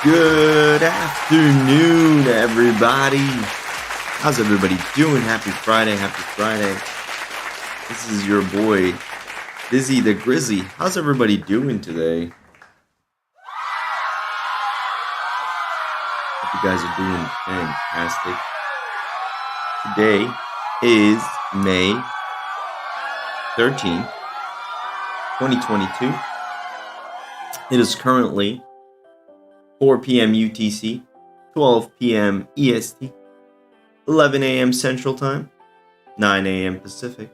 Good afternoon, everybody. How's everybody doing? Happy Friday, happy Friday. This is your boy, Dizzy the Grizzly. How's everybody doing today? Hope you guys are doing fantastic. Today is May 13th, 2022. It is currently 4 p.m. UTC, 12 p.m. EST, 11 a.m. Central Time, 9 a.m. Pacific,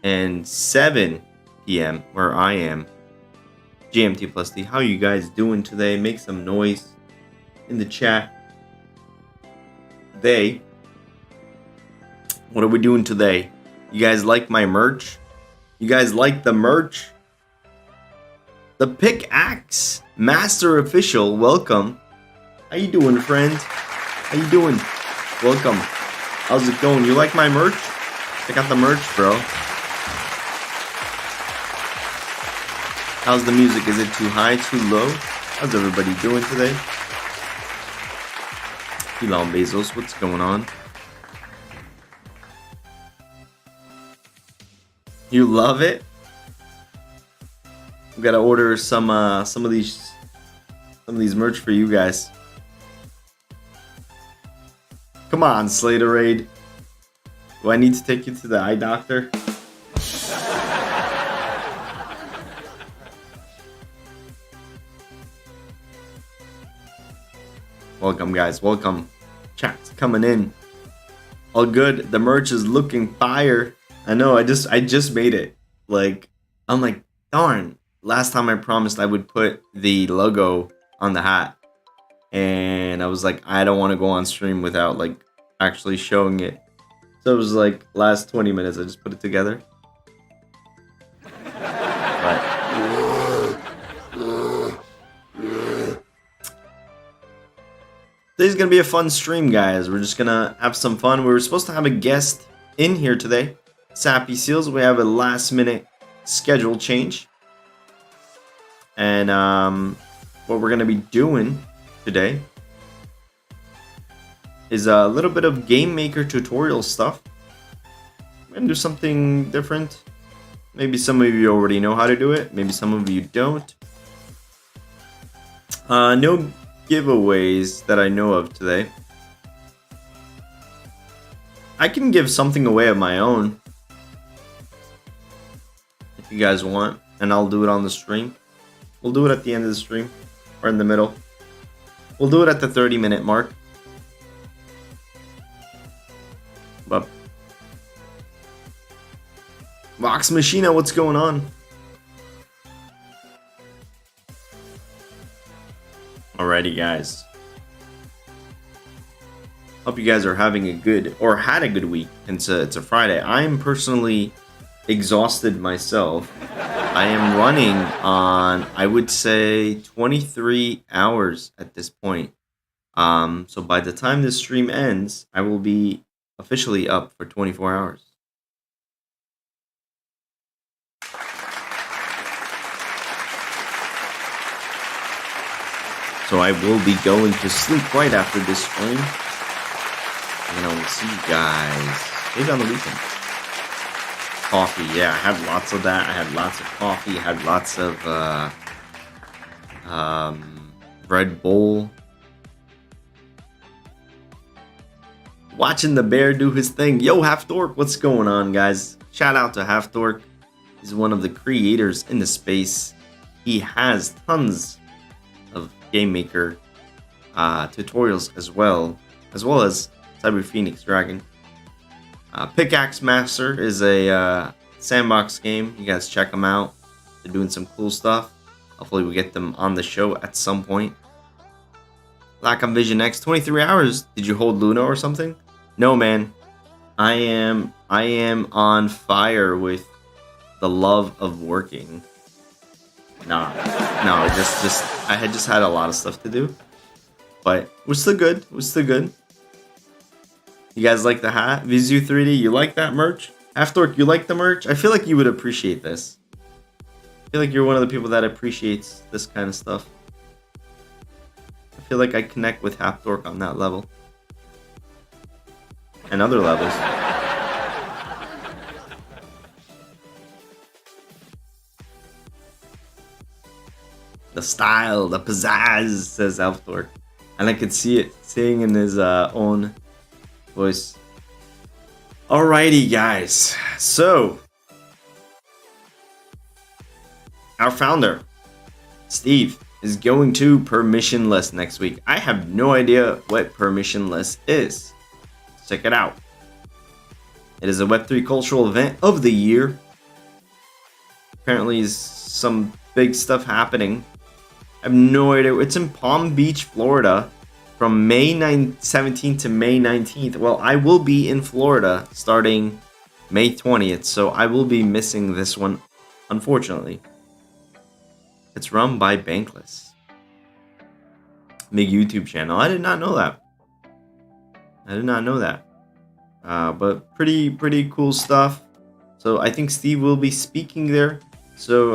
and 7 p.m. where I am, GMT plus D. How are you guys doing today? Make some noise in the chat. Today, what are we doing today? You guys like my merch? You guys like the merch? The Pickaxe Master Official, welcome. How you doing, friend? How you doing? Welcome. How's it going? You like my merch? Check out the merch, bro. How's the music? Is it too high, too low? How's everybody doing today? Elon Bezos, what's going on? You love it? We gotta order some of these merch for you guys. Come on, Slaterade. Do I need to take you to the eye doctor? Welcome, guys. Welcome. Chat's coming in. All good. The merch is looking fire. I know. I just made it. I'm like, darn. Last time I promised I would put the logo on the hat, and I was like, I don't want to go on stream without actually showing it. So it was last 20 minutes I just put it together. But today's gonna be a fun stream, guys. We're just gonna have some fun. We were supposed to have a guest in here today, Sappy Seals. We have a last minute schedule change. And what we're going to be doing today is a little bit of Game Maker tutorial stuff. We're going to do something different. Maybe some of you already know how to do it. Maybe some of you don't. No giveaways that I know of today. I can give something away of my own if you guys want, and I'll do it on the stream. We'll do it at the end of the stream, or in the middle. We'll do it at the 30-minute mark. But Vox Machina, what's going on? Alrighty, guys. Hope you guys are having a good, or had a good week. It's a Friday. I'm personally exhausted myself. I am running on, I would say, 23 hours at this point. So by the time this stream ends, I will be officially up for 24 hours. So I will be going to sleep right after this stream. And I will see you guys maybe on the weekend. Coffee, yeah, I had lots of that. I had lots of coffee. I had lots of Red Bull. Watching the bear do his thing. Yo, Half Dork, what's going on, guys? Shout out to Half Dork. He's one of the creators in the space. He has tons of Game Maker tutorials as well as Cyber Phoenix Dragon. Pickaxe Master is a Sandbox game. You guys check them out. They're doing some cool stuff. Hopefully we get them on the show at some point. Lack on Vision X, 23 hours. Did you hold Luna or something? No, man. I am on fire with the love of working. No, I had just had a lot of stuff to do. But we're still good. You guys like the hat? Vizu 3D, you like that merch? Half-Dork, you like the merch? I feel like you would appreciate this. I feel like you're one of the people that appreciates this kind of stuff. I feel like I connect with Half Dork on that level. And other levels. The style, the pizzazz, says Half Dork. And I could see it saying in his own voice. Alrighty, guys. So, our founder, Steve, is going to Permissionless next week. I have no idea what Permissionless is. Let's check it out. It is a Web3 cultural event of the year. Apparently, some big stuff happening. I have no idea. It's in Palm Beach, Florida, from May 17th to May 19th. Well, I will be in Florida starting May 20th, so I will be missing this one, unfortunately. It's run by Bankless. Big YouTube channel. I did not know that. But pretty cool stuff. So I think Steve will be speaking there. So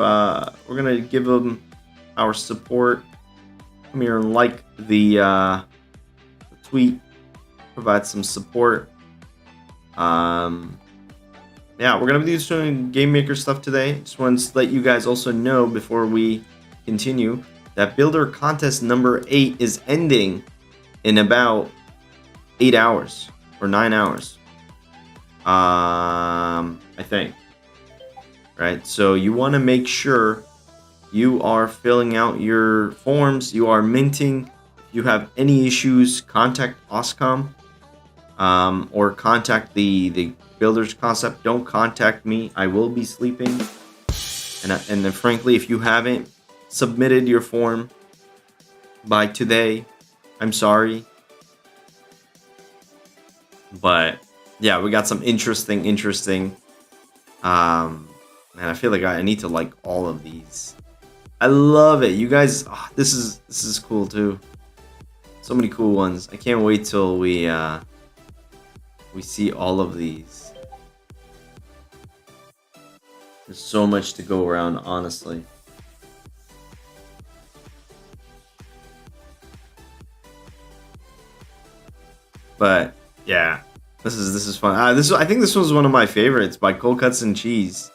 we're gonna give him our support. Come here and like the tweet. Provide some support. Yeah, we're gonna be doing Game Maker stuff today. Just wanted to let you guys also know before we continue that Builder Contest number 8 is ending in about 8 hours or 9 hours. I think. Right? So you want to make sure you are filling out your forms, you are minting. If you have any issues, contact Oscom or contact the Builders Concept. Don't contact me. I will be sleeping. And then frankly, if you haven't submitted your form by today, I'm sorry. But yeah, we got some interesting. Man, I feel like I need to like all of these. I love it. You guys, this is cool too. So many cool ones. I can't wait till we see all of these. There's so much to go around, honestly. But yeah, this is fun. I think this was one of my favorites by Cold Cuts and Cheese.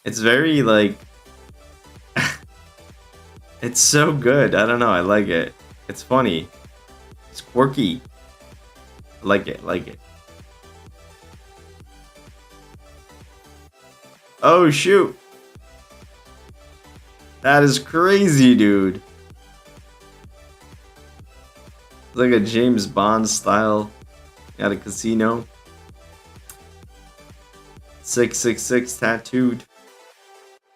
It's very like, it's so good. I don't know. I like it. It's funny. It's quirky. I like it. Oh shoot. That is crazy, dude. It's like a James Bond style at a casino. 666 tattooed.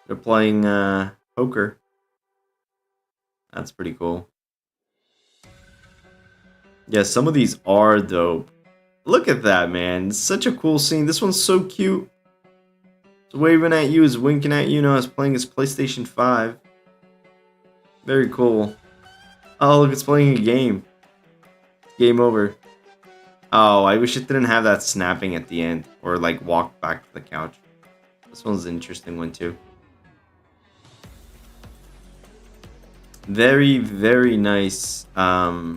They're playing poker. That's pretty cool. Yeah, some of these are dope. Look at that, man. It's such a cool scene. This one's so cute. It's waving at you, is winking at you, you know, it's playing his PlayStation 5. Very cool. Oh, look, it's playing a game. Game over. Oh, I wish it didn't have that snapping at the end. Or, like, walk back to the couch. This one's an interesting one, too. Very, very nice. I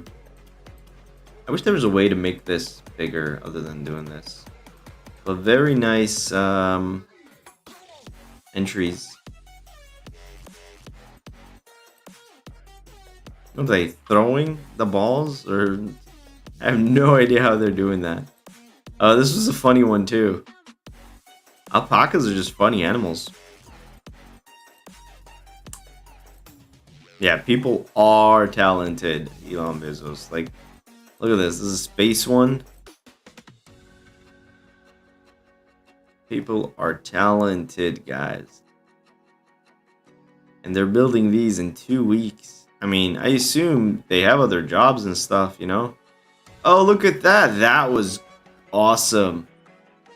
wish there was a way to make this bigger other than doing this. But very nice entries. Are they throwing the balls? Or I have no idea how they're doing that. Oh, this was a funny one too. Alpacas are just funny animals. Yeah, people are talented, Elon Bezos. Like, look at this. This is a space one. People are talented, guys. And they're building these in 2 weeks. I mean, I assume they have other jobs and stuff, you know? Oh, look at that. That was awesome.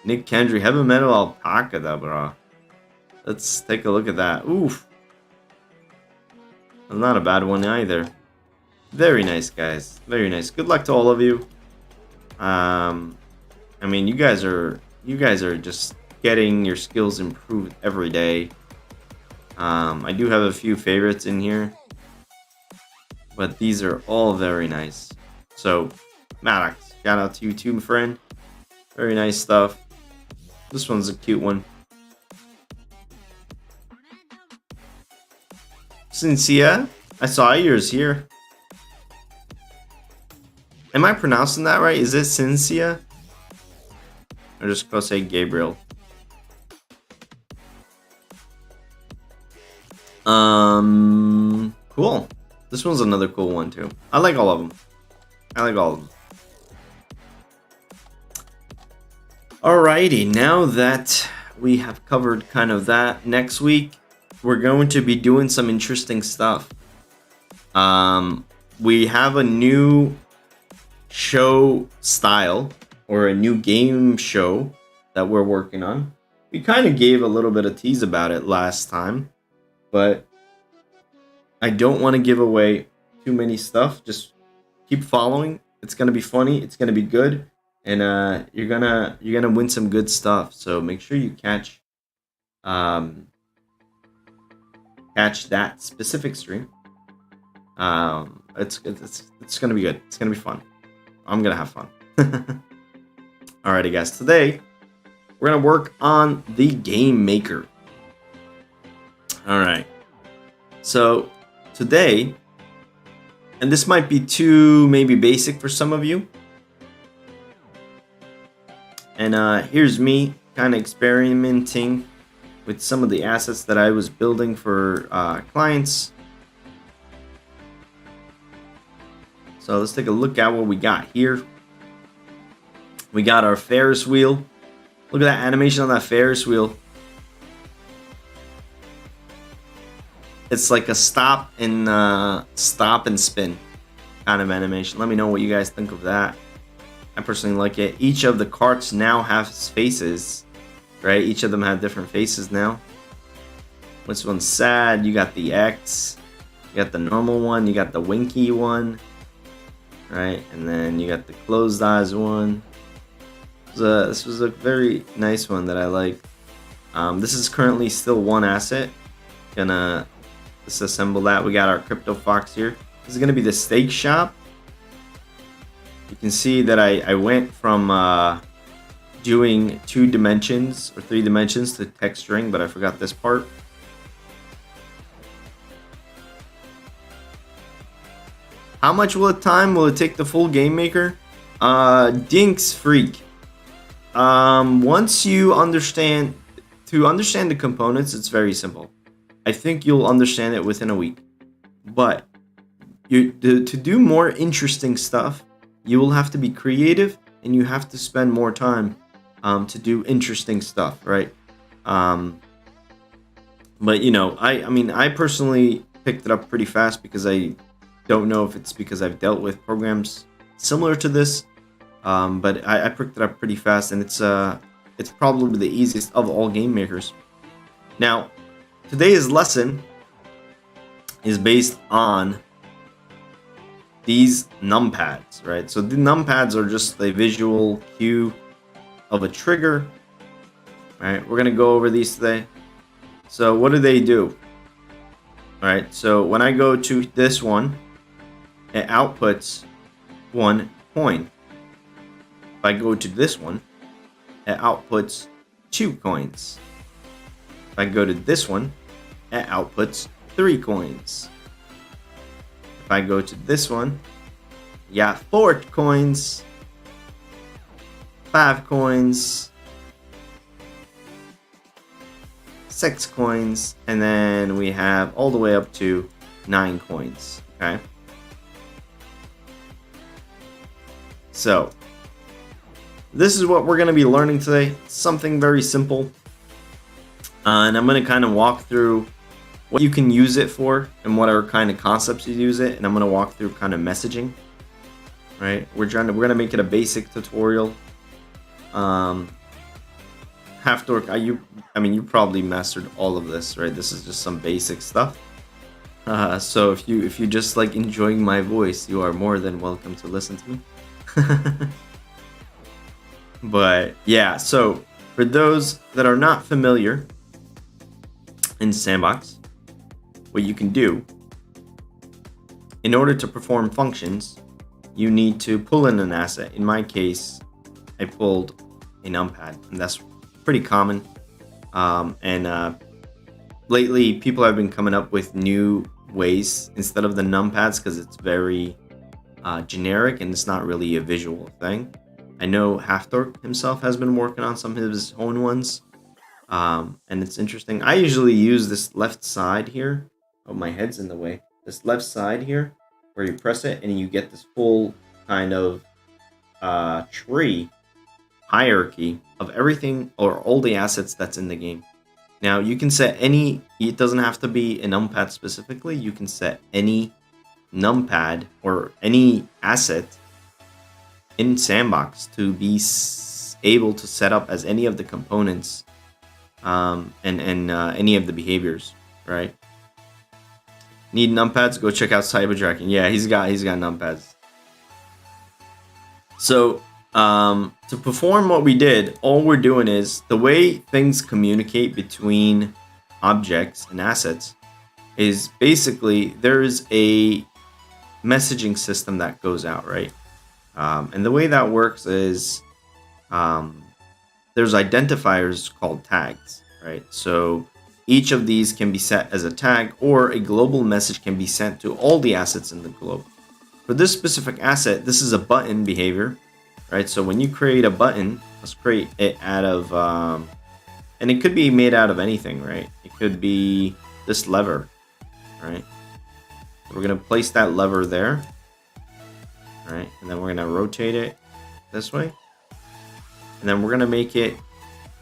Nick Kendry, heavy metal alpaca, da, bro. Let's take a look at that. Oof. Not a bad one either. Very nice, guys. Very nice. Good luck to all of you. I mean, you guys are just getting your skills improved every day. I do have a few favorites in here. but these are all very nice. So, Maddox, shout out to you too, my friend. Very nice stuff. This one's a cute one. Cynthia, I saw yours here. Am I pronouncing that right? Is it Cynthia? Or just go say Gabriel. Cool. This one's another cool one too. I like all of them. Alrighty, now that we have covered kind of that, next week we're going to be doing some interesting stuff. We have a new show style, or a new game show that we're working on. We kind of gave a little bit of tease about it last time, but I don't want to give away too many stuff. Just keep following. It's gonna be funny. It's gonna be good, and you're gonna win some good stuff. So make sure you catch that specific stream. It's gonna be good. It's gonna be fun. I'm gonna have fun. Alrighty, guys. Today we're gonna work on the game maker. All right. So today, and this might be too maybe basic for some of you, and here's me kind of experimenting with some of the assets that I was building for clients. So let's take a look at what we got here. We got our Ferris wheel. Look at that animation on that Ferris wheel. It's like a stop and spin kind of animation. Let me know what you guys think of that. I personally like it. Each of the carts now have faces, right? Each of them have different faces now. This one's sad. You got the X. You got the normal one. You got the winky one, right? And then you got the closed eyes one. This was a very nice one that I like. This is currently still one asset. Gonna disassemble that. We got our crypto fox here. This is gonna be the steak shop. You can see that I went from doing 2 dimensions or 3 dimensions to texturing, but I forgot this part. How much will it take the full game maker? Dinks freak. Once you understand the components, it's very simple. I think you'll understand it within a week. But to do more interesting stuff, you will have to be creative and you have to spend more time to do interesting stuff, right? But you know, I mean, I personally picked it up pretty fast because I don't know if it's because I've dealt with programs similar to this, but I picked it up pretty fast, and it's probably the easiest of all game makers. Now, today's lesson is based on these numpads, right? So the numpads are just a visual cue of a trigger, right? We're gonna go over these today. So what do? All right, so when I go to this one, it outputs 1 coin. If I go to this one, it outputs 2 coins. If I go to this one, it outputs 3 coins. If I go to this one, yeah, 4 coins, 5 coins, 6 coins, and then we have all the way up to 9 coins, okay? So, this is what we're going to be learning today. Something very simple. And I'm going to kind of walk through what you can use it for and what are kind of concepts you use it. And I'm going to walk through kind of messaging, right? We're going to make it a basic tutorial. Half Dork, I mean, you probably mastered all of this, right? This is just some basic stuff. So if you just like enjoying my voice, you are more than welcome to listen to me. But yeah, so for those that are not familiar in Sandbox, what you can do in order to perform functions, you need to pull in an asset. In my case, I pulled a numpad, and that's pretty common. Lately, people have been coming up with new ways instead of the numpads because it's very generic and it's not really a visual thing. I know Halfdork himself has been working on some of his own ones, and it's interesting. I usually use this left side here. Oh, my head's in the way. This left side here, where you press it and you get this full kind of tree hierarchy of everything or all the assets that's in the game. Now you can set any, it doesn't have to be a numpad specifically, you can set any numpad or any asset in Sandbox to be able to set up as any of the components and any of the behaviors, right? Need numpads? Go check out Cyberdragon. Yeah, he's got numpads. So to perform what we did, all we're doing is the way things communicate between objects and assets is basically there is a messaging system that goes out, right? And the way that works is there's identifiers called tags, right? So each of these can be set as a tag, or a global message can be sent to all the assets in the globe. For this specific asset, this is a button behavior, right? So when you create a button, let's create it out of, and it could be made out of anything, right? It could be this lever, right? We're gonna place that lever there, right? And then we're gonna rotate it this way. And then we're gonna make it,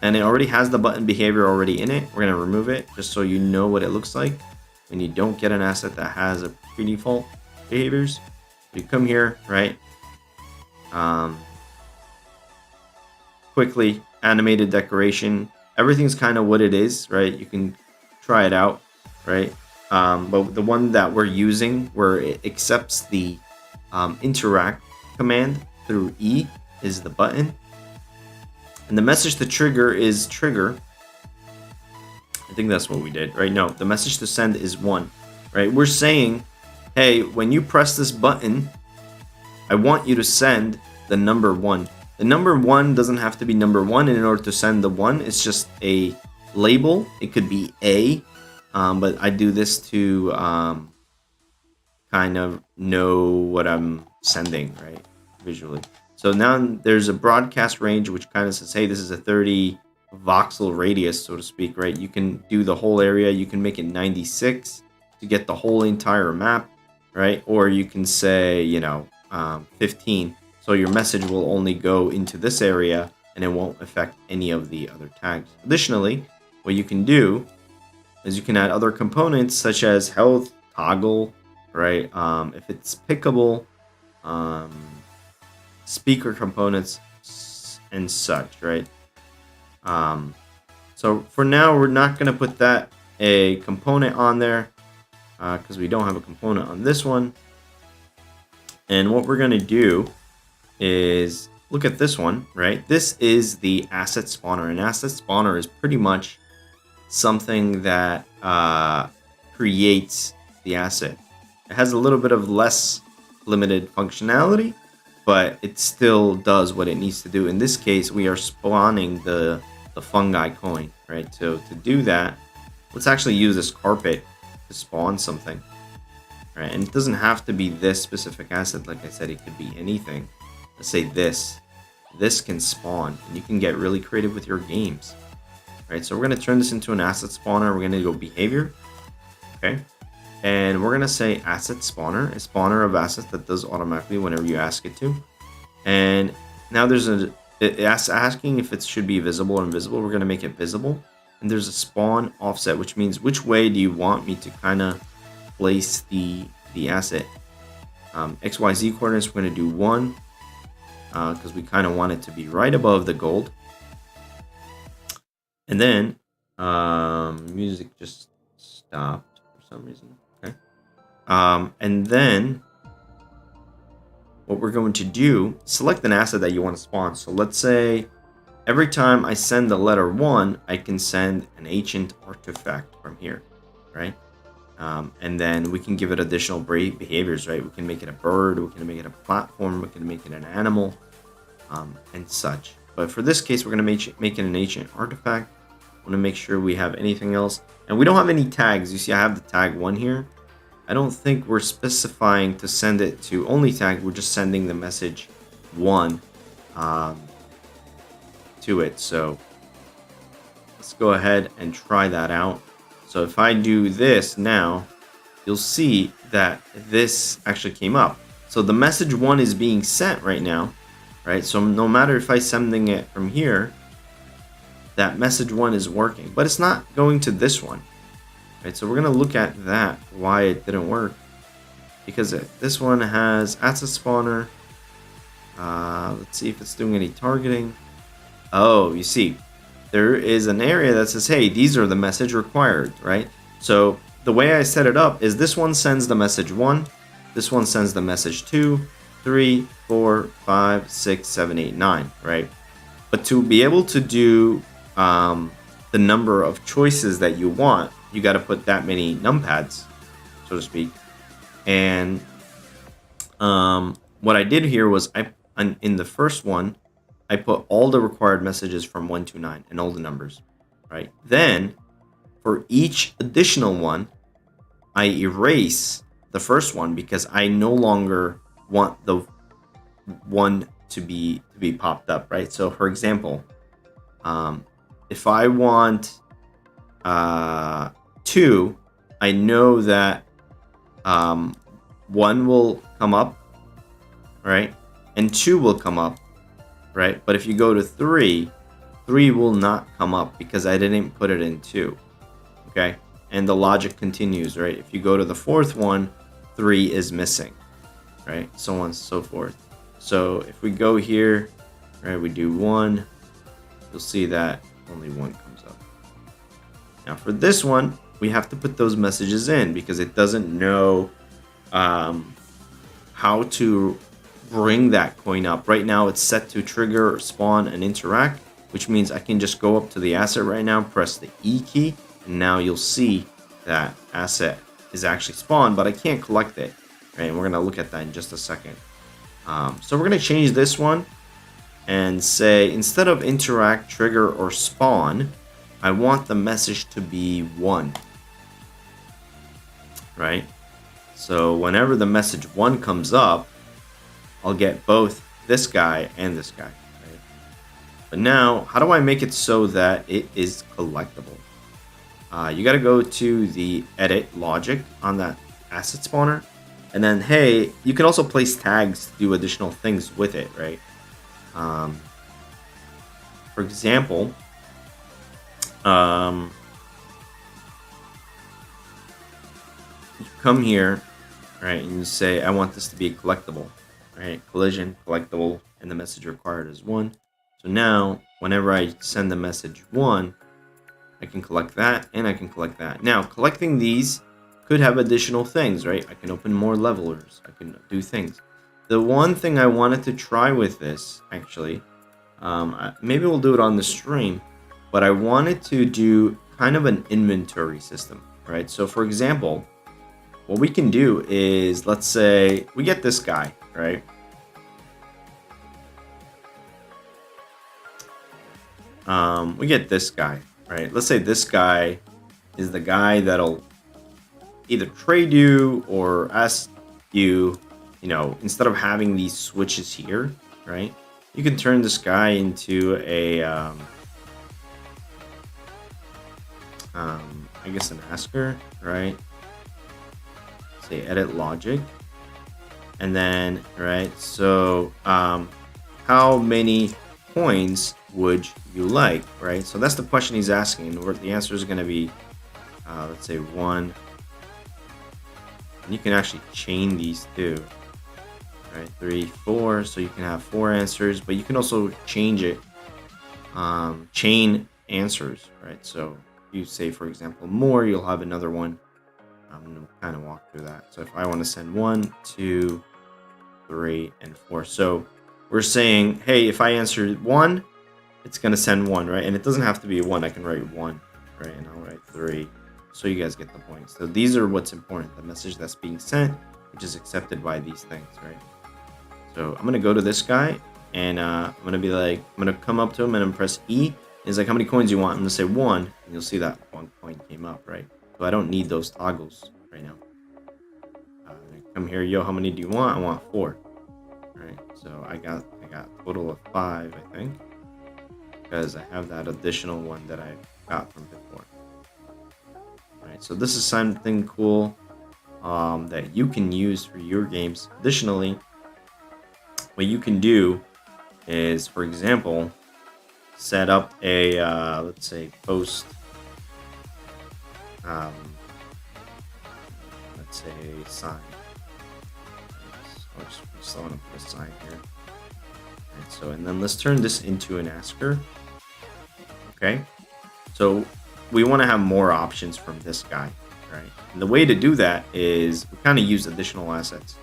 and it already has the button behavior already in it. We're gonna remove it just so you know what it looks like when you don't get an asset that has a pre-default behaviors. You come here, right? Quickly animated decoration. Everything's kind of what it is, right? You can try it out, right? But the one that we're using, where it accepts the interact command through E, is the button. And the message to trigger is trigger. I think that's what we did, right? No, the message to send is 1, right? We're saying, hey, when you press this button, I want you to send the number 1. The number 1 doesn't have to be number 1 in order to send the 1. It's just a label. It could be A, but I do this to kind of know what I'm sending, right? Visually. So now there's a broadcast range which kind of says, hey, this is a 30 voxel radius, so to speak, right? You can do the whole area. You can make it 96 to get the whole entire map, right? Or you can say, 15. So your message will only go into this area and it won't affect any of the other tags. Additionally, what you can do is you can add other components such as health, toggle, right? If it's pickable, speaker components and such, right? So for now, we're not going to put a component on there because we don't have a component on this one. And what we're going to do is look at this one, right? This is the asset spawner. An asset spawner is pretty much something that creates the asset. It has a little bit of less limited functionality, but it still does what it needs to do. In this case, we are spawning the fungi coin, right? So to do that, let's actually use this carpet to spawn something, right? And it doesn't have to be this specific asset. Like I said, it could be anything. Let's say this can spawn, and you can get really creative with your games, right? So we're going to turn this into an asset spawner. We're going to go behavior, okay? And we're going to say asset spawner, a spawner of assets that does automatically whenever you ask it to. And now there's it's asking if it should be visible or invisible. We're going to make it visible. And there's a spawn offset, which means which way do you want me to kind of place the asset. XYZ coordinates, we're going to do 1 because we kind of want it to be right above the gold. And then music just stopped for some reason. Okay. And then what we're going to do, select an asset that you want to spawn. So let's say every time I send the letter 1, I can send an ancient artifact from here, right? And then we can give it additional behaviors, right? We can make it a bird, we can make it a platform, we can make it an animal, and such. But for this case, we're going to make it an ancient artifact. I want to make sure we have anything else. And we don't have any tags. You see, I have the tag 1 here. I don't think we're specifying to send it to only tag. We're just sending the message 1 to it. So let's go ahead and try that out. So if I do this now, you'll see that this actually came up. So the message 1 is being sent right now, right? So no matter if I'm sending it from here, that message 1 is working, but it's not going to this one, right? So we're going to look at that, why it didn't work, because this one has asset spawner. Let's see if it's doing any targeting. Oh, you see, there is an area that says, hey, these are the message required, right? So the way I set it up is this one sends the message 1, this one sends the message 2, 3, 4, 5, 6, 7, 8, 9, right? But to be able to do the number of choices that you want, you got to put that many numpads, so to speak. And what I did here was in the first one, I put all the required messages from 1 to 9 and all the numbers, right? Then for each additional one, I erase the first one because I no longer want the one to be popped up, right? So for example, if I want 2, I know that 1 will come up, right? And 2 will come up, right? But if you go to 3, 3 will not come up because I didn't put it in 2, okay? And the logic continues, right? If you go to the 4th one, 3 is missing, right? So on and so forth. So if we go here, right, we do 1, you'll see that only 1 comes up. Now for this one, we have to put those messages in because it doesn't know how to bring that coin up. Right now it's set to trigger or spawn and interact, which means I can just go up to the asset right now, press the E key, and now you'll see that asset is actually spawned, but I can't collect it, right? And we're gonna look at that in just a second. So we're gonna change this one and say, instead of interact, trigger, or spawn, I want the message to be 1, right? So whenever the message 1 comes up, I'll get both this guy and this guy, right? But now, how do I make it so that it is collectible? You got to go to the edit logic on that asset spawner, and then, hey, you can also place tags to do additional things with it, right? For example, you come here, right, and you say, I want this to be a collectible, right? Collision, collectible, and the message required is 1. So now, whenever I send the message 1, I can collect that, and I can collect that. Now, collecting these could have additional things, right? I can open more levelers. I can do things. The one thing I wanted to try with this, actually, maybe we'll do it on the stream, but I wanted to do kind of an inventory system, right? So, for example, what we can do is, let's say we get this guy, right? We get this guy, right? Let's say this guy is the guy that'll either trade you or ask you, you know, instead of having these switches here, right? You can turn this guy into a, I guess an asker, right? Say edit logic. And then, right, so how many coins would you like, right? So that's the question he's asking. The answer is going to be, let's say 1. And you can actually chain these too, right? 3, 4. So you can have 4 answers, but you can also change it, chain answers, right? So if you say, for example, more, you'll have another one. I'm going to kind of walk through that. So if I want to send 1, 2, 3, and 4. So we're saying, hey, if I answer 1, it's going to send 1, right? And it doesn't have to be 1. I can write 1, right? And I'll write 3. so you guys get the point. So these are what's important, the message that's being sent, which is accepted by these things, right? So I'm gonna go to this guy, and I'm gonna be like, I'm gonna come up to him and I'm press E. He's like, how many coins you want? I'm gonna say 1, and you'll see that 1 coin came up, right? So I don't need those toggles right now. Come here, yo, how many do you want? I want 4. All right, so I got a total of 5, I think, because I have that additional one that I got from before. All right, so this is something cool that you can use for your games. Additionally, what you can do is, for example, set up a let's say post, let's say sign. I just want to put a sign here. Right, so, and then let's turn this into an asker. Okay, so we want to have more options from this guy, right? And the way to do that is we kind of use additional assets.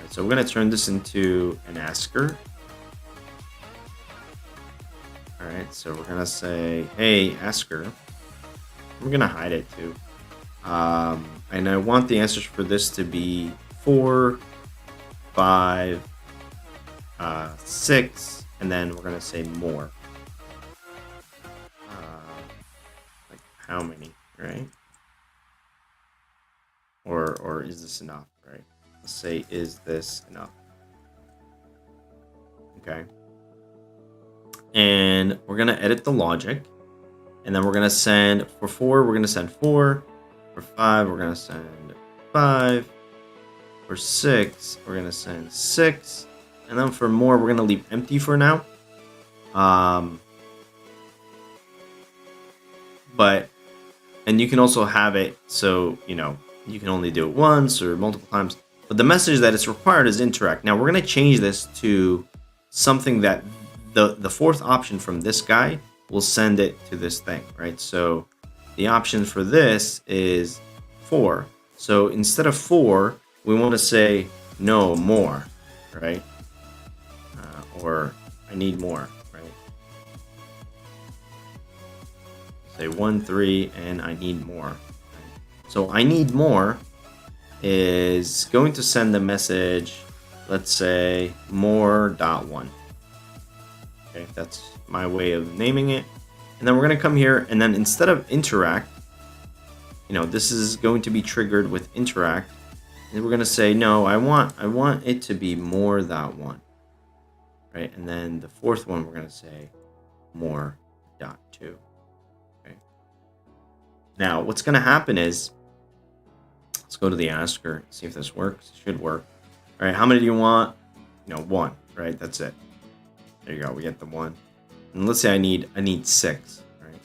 Right, so we're going to turn this into an asker. All right, so we're going to say, hey, asker. We're going to hide it too. And I want the answers for this to be 4, 5, 6, and then we're gonna say more. Like how many, right? Or is this enough, right? Let's say, is this enough? Okay. And we're gonna edit the logic, and then we're gonna send for 4. We're gonna send 4. For 5, we're gonna send 5. For 6, we're gonna send 6. And then for more, we're gonna leave empty for now. And you can also have it so, you know, you can only do it once or multiple times. But the message that it's required is interact. Now we're gonna change this to something that the fourth option from this guy will send it to this thing, right? So the option for this is 4. So instead of 4, we want to say no more, right? Or I need more, right? Say 1, 3, and I need more. Right? So I need more is going to send the message, let's say more.1. Okay, that's my way of naming it. And then we're going to come here, and then instead of interact, you know, this is going to be triggered with interact. And we're going to say, no, I want it to be more.1. Right? And then the fourth one, we're going to say more.2. Okay. Now, what's going to happen is, let's go to the asker, see if this works. It should work. All right, how many do you want? You know, 1, right? That's it. There you go. We get the 1. And let's say I need 6, right?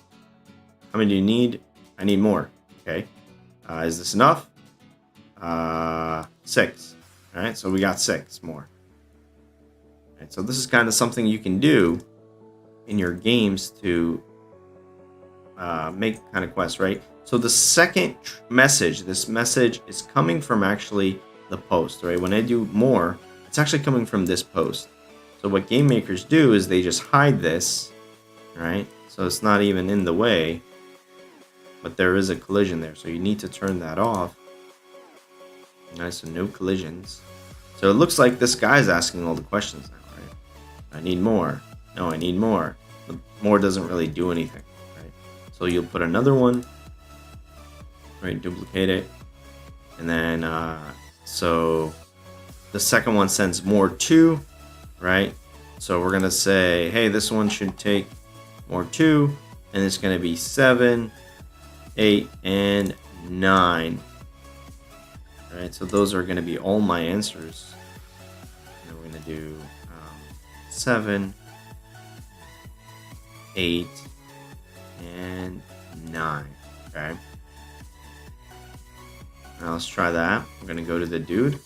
How many do you need? I need more. Okay. Is this enough? 6. All right, so we got 6 more. Right, so this is kind of something you can do in your games to make kind of quests, right? So the second message, this message is coming from actually the post, right? When I do more, it's actually coming from this post. So what game makers do is they just hide this, right? So it's not even in the way, but there is a collision there. So you need to turn that off. Nice, so no collisions. So it looks like this guy's asking all the questions now, right? I need more. No, I need more. But more doesn't really do anything, right? So you'll put another one, right? Duplicate it. And then, so the second one sends more 2, right? So we're going to say, hey, this one should take more 2. And it's going to be 7, 8, and 9. All right, so those are going to be all my answers. And we're going to do 7, 8, and 9. Okay. Now let's try that. We're going to go to the dude.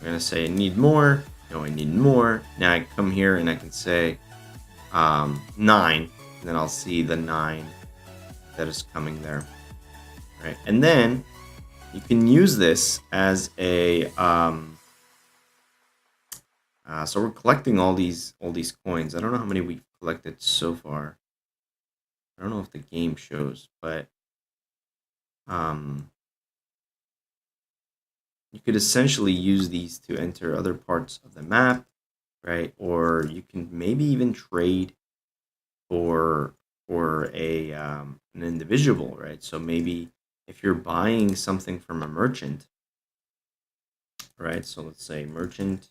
We're going to say, I need more. No, I need more. Now I come here and I can say 9. And then I'll see the 9 that is coming there. All right. And then you can use this as a so we're collecting all these coins. I don't know how many we've collected so far. I don't know if the game shows, but you could essentially use these to enter other parts of the map, right? Or you can maybe even trade for a an individual, right? So maybe if you're buying something from a merchant, right? So let's say merchant.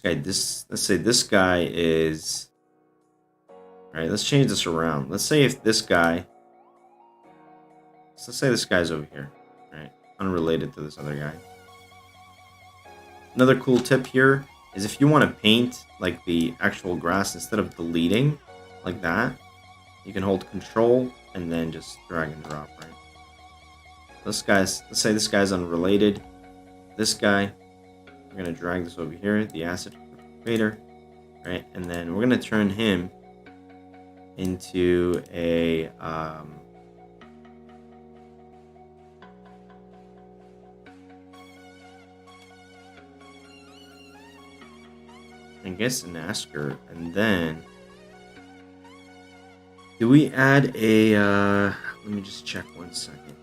Let's say this guy is, right? Let's change this around. Let's say if this guy, let's say this guy's over here, right? Unrelated to this other guy. Another cool tip here is if you want to paint like the actual grass instead of deleting like that, you can hold control and then just drag and drop, right? Let's say this guy's unrelated. This guy, we're gonna drag this over here, the asset creator, right? And then we're gonna turn him into a I guess an asker, and then do we add a let me just check 1 second.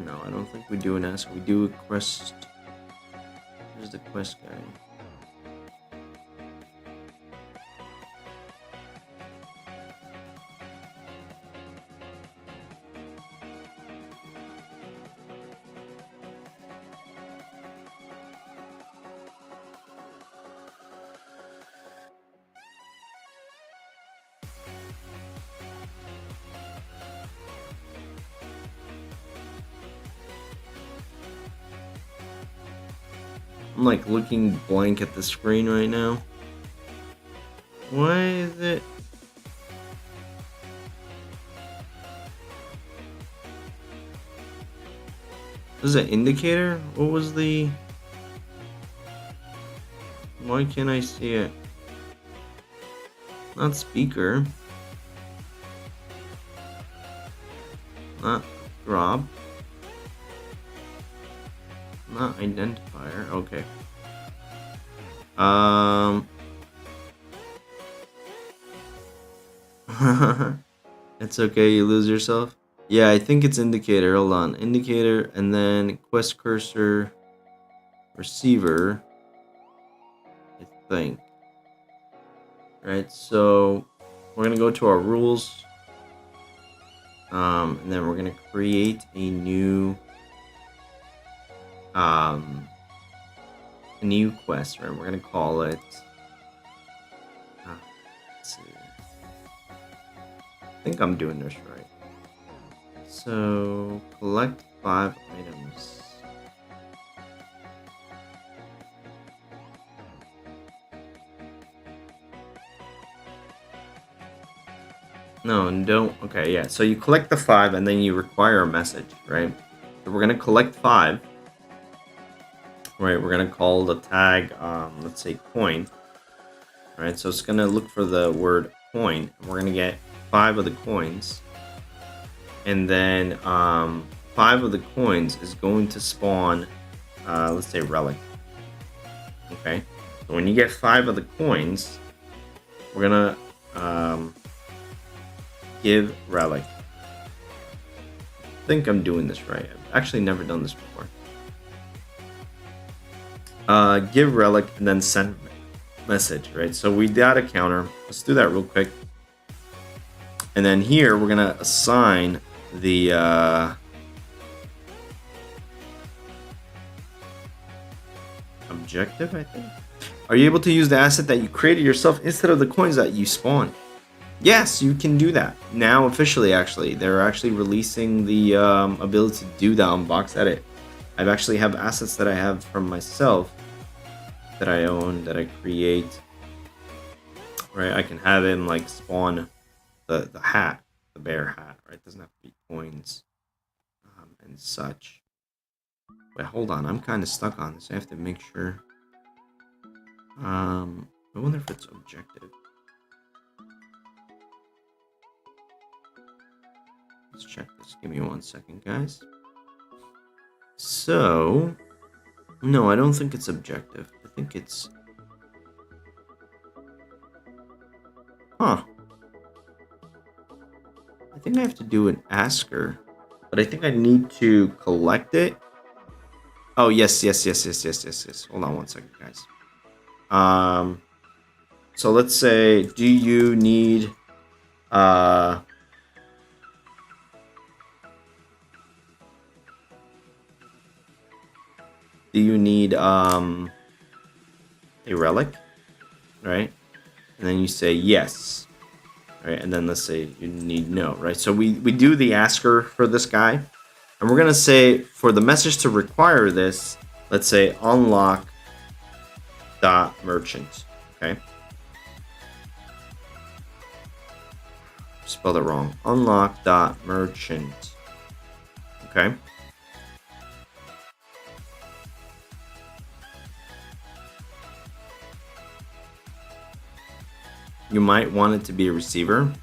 No, I don't think we do an ask. We do a quest. Where's the quest guy? I'm like looking blank at the screen right now. Why is it? This is an indicator? What was the... Why can't I see it? Not speaker. Not drop. Not identifier. Okay. It's okay, you lose yourself. Yeah, I think it's indicator. Hold on. Indicator and then quest cursor receiver. I think. Right, so we're gonna go to our rules. And then we're gonna create a new quest, right? We're gonna call it let's see. I think I'm doing this right. So collect 5 items. No, don't. Okay, yeah. So you collect the 5 and then you require a message, right? So we're gonna collect 5. Right, we're gonna call the tag, let's say coin. Right, so it's gonna look for the word coin. And we're gonna get 5 of the coins, and then 5 of the coins is going to spawn, let's say relic. Okay, so when you get 5 of the coins, we're gonna give relic. I think I'm doing this right. I've actually never done this before. Give relic and then send message, right? So we got a counter. Let's do that real quick. And then here we're gonna assign the objective, I think. Are you able to use the asset that you created yourself instead of the coins that you spawned? Yes, you can do that. Now officially, actually, they're actually releasing the ability to do that on box edit. I actually have assets that I have from myself that I own, that I create. Right, I can have him like spawn the hat, the bear hat, right? It doesn't have to be coins and such. But hold on, I'm kind of stuck on this. I have to make sure. I wonder if it's objective. Let's check this. Give me 1 second, guys. So, no, I don't think it's objective. I think it's... think I have to do an asker, but I think I need to collect it. Oh, yes. Hold on one second, guys. So let's say, do you need a relic, right? And then you say yes, right? And then let's say you need no, right? So we do the asker for this guy, and we're gonna say for the message to require this, let's say unlock dot merchant, okay? Spelled it wrong. Unlock dot merchant, okay? You might want it to be a receiver.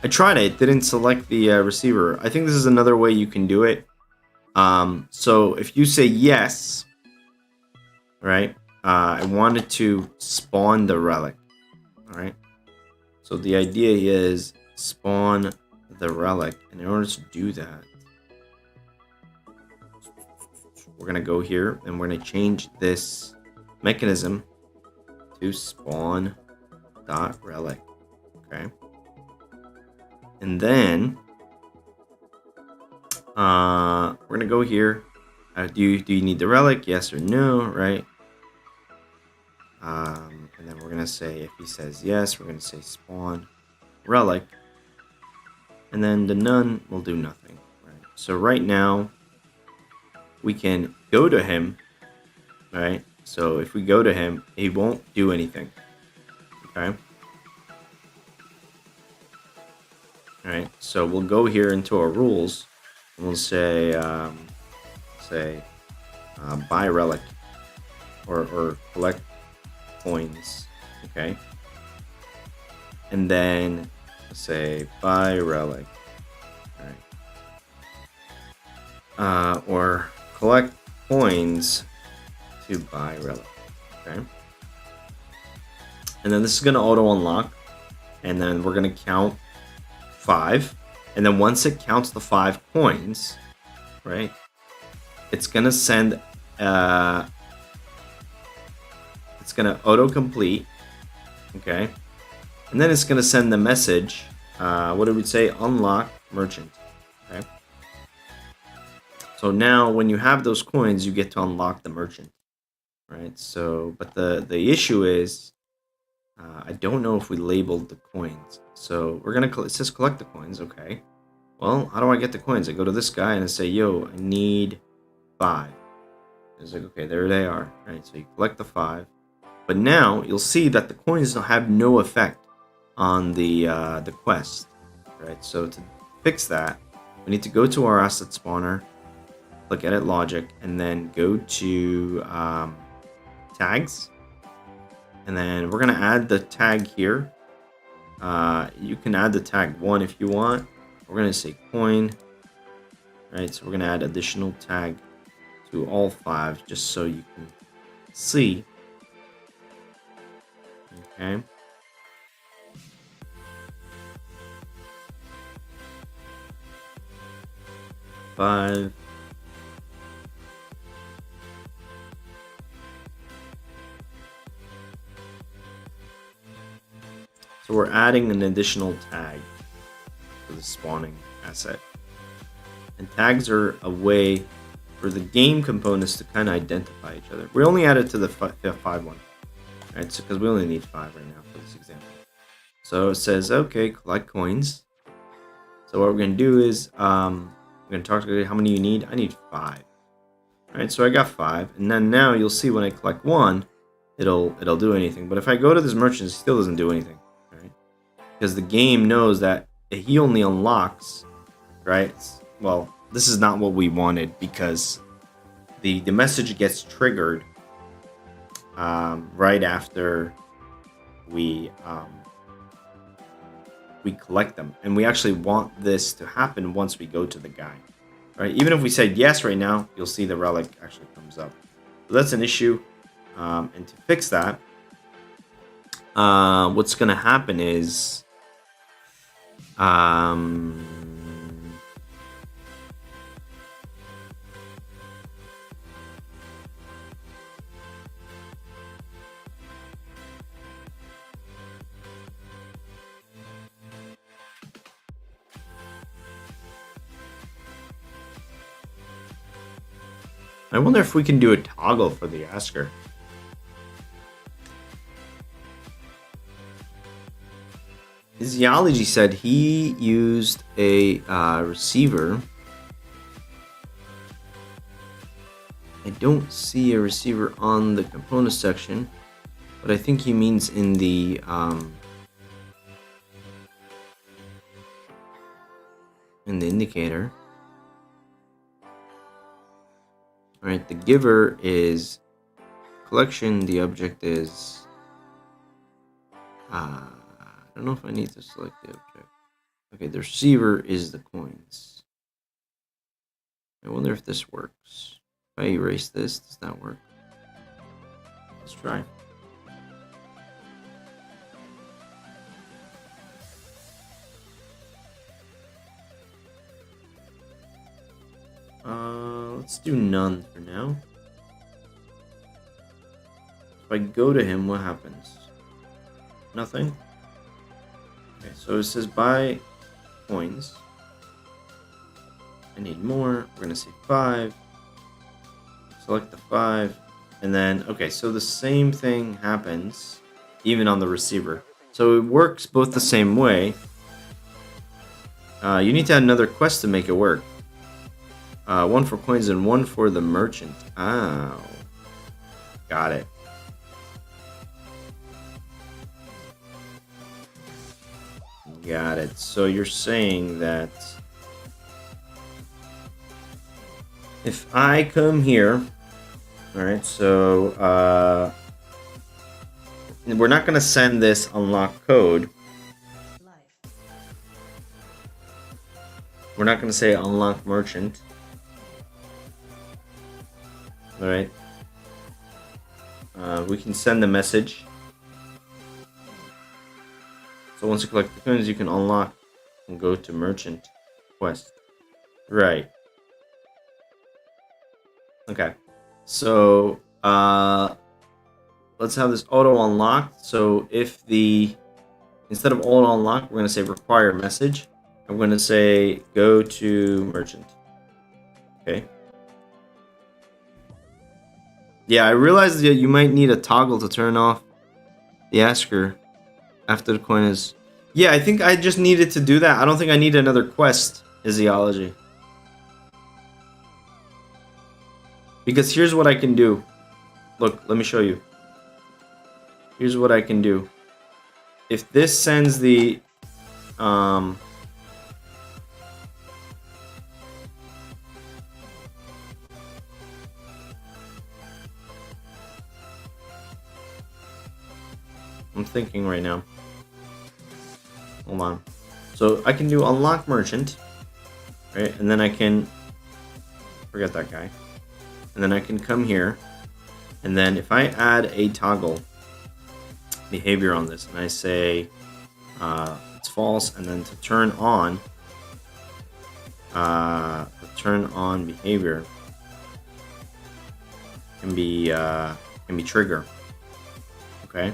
I tried it didn't select the receiver. I think this is another way you can do it. So if you say yes, right? I wanted to spawn the relic, all right? So the idea is spawn the relic, and in order to do that, we're gonna go here and we're gonna change this mechanism to spawn dot relic, okay? And then we're gonna go here. Do you need the relic? Yes or no, right? And then we're gonna say, if he says yes, we're gonna say spawn relic, and then the none will do nothing, right? So right now we can go to him, right? So if we go to him, he won't do anything, okay? All right, so we'll go here into our rules, and we'll say buy relic or collect coins, okay? And then say buy relic, all right? Or collect coins to buy relic, okay? And then this is gonna auto unlock, and then we're gonna count 5, and then once it counts the 5 coins, right, it's gonna send it's gonna autocomplete, okay, and then it's gonna send the message, what did we say, unlock merchant, okay? So now when you have those coins, you get to unlock the merchant, right? So but the issue is I don't know if we labeled the coins. So we're gonna it says collect the coins, okay. Well, how do I get the coins? I go to this guy and I say, yo, I need 5. It's like, okay, there they are, right? So you collect the 5, but now you'll see that the coins have no effect on the quest, right? So to fix that, we need to go to our asset spawner, click edit logic, and then go to tags. And then we're gonna add the tag here. You can add the tag 1 if you want. We're gonna say coin, right? So we're gonna add additional tag to all 5 just so you can see. Okay. Five. So we're adding an additional tag to the spawning asset. And tags are a way for the game components to kind of identify each other. We only added to the 5 one, right? So because we only need 5 right now for this example. So it says, okay, collect coins. So what we're gonna do is we're gonna talk to how many you need. I need 5. All right, so I got 5, and then now you'll see when I collect 1, it'll do anything. But if I go to this merchant, it still doesn't do anything, right? Because the game knows that he only unlocks, right? Well, this is not what we wanted, because the message gets triggered right after we collect them, and we actually want this to happen once we go to the guy, right? Even if we said yes right now, you'll see the relic actually comes up. So that's an issue, and to fix that, what's gonna happen is Um, I wonder if we can do a toggle for the asker. Physiology said he used a receiver. I don't see a receiver on the component section, but I think he means in the indicator. All right, the giver is collection. The object is I don't know if I need to select the object. Okay, the receiver is the coins. I wonder if this works. If I erase this, does that work? Let's try. Let's do none for now. If I go to him, what happens? Nothing? Okay, so it says buy coins. I need more. We're gonna say 5. Select the 5. And then, okay, so the same thing happens even on the receiver. So it works both the same way. You need to add another quest to make it work. 1 for coins and 1 for the merchant. Oh. Got it. Got it. So you're saying that if I come here, alright, so we're not going to send this unlock code. We're not going to say unlock merchant. Alright. We can send the message. So once you collect the coins, you can unlock and go to merchant quest. Right. Okay. So let's have this auto unlocked. So if instead of auto unlock, we're going to say require message. I'm going to say go to merchant. Okay. Yeah, I realized that you might need a toggle to turn off the asker after the coin is... Yeah, I think I just needed to do that. I don't think I need another quest, physiology. Because here's what I can do. Look, let me show you. Here's what I can do. If this sends the... I'm thinking right now. Hold on. So I can do unlock merchant, right? And then I can forget that guy. And then I can come here, and then if I add a toggle behavior on this, and I say it's false, and then to turn on behavior can be trigger. Okay.